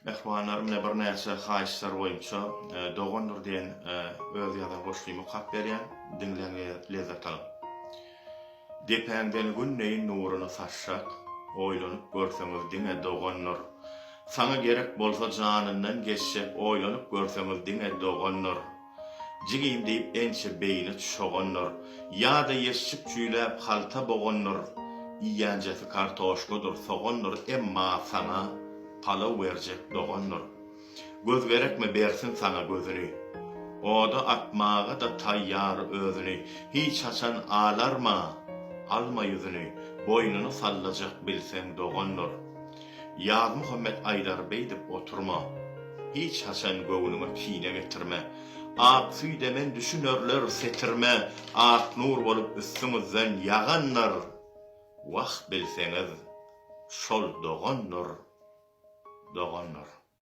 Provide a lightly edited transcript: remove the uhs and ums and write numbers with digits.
Mehmanlarım ne bir näçe haýyşlar boýunça dogandyr diýen öz ýazan goşgymy hap berýän dinleňe lezzet alan. Depäňden günneýin nuruny saçşak, oýlanyp görseňiz diňe dogandyr. Saňa gerek bolsa janyndan geçşek oýlanyp görseňiz diňe dogandyr. Jigim diýip ençe beýni şogandyr. Ýa-da ýeşip çüýläp halta bogandyr. Iýanjasy kartoşkadyr, sogandyr, emma saňa pala berjek dogandyr. Göz gerekme bersin saňa gözüni. Oda atmaga da taýýar özüni. Hiç haçan alarma, alma yüzüni. Boynuny sallajak bilseň dogandyr. Ýaz Muhammed Aýdarbey dip oturma. Hiç haçan göwnüňe kine getirme. Ak süýdemen düşünörler setirme. Ak nur bolup üstüňizden ýaganlar. Wagt bilseňiz şol dogandyr.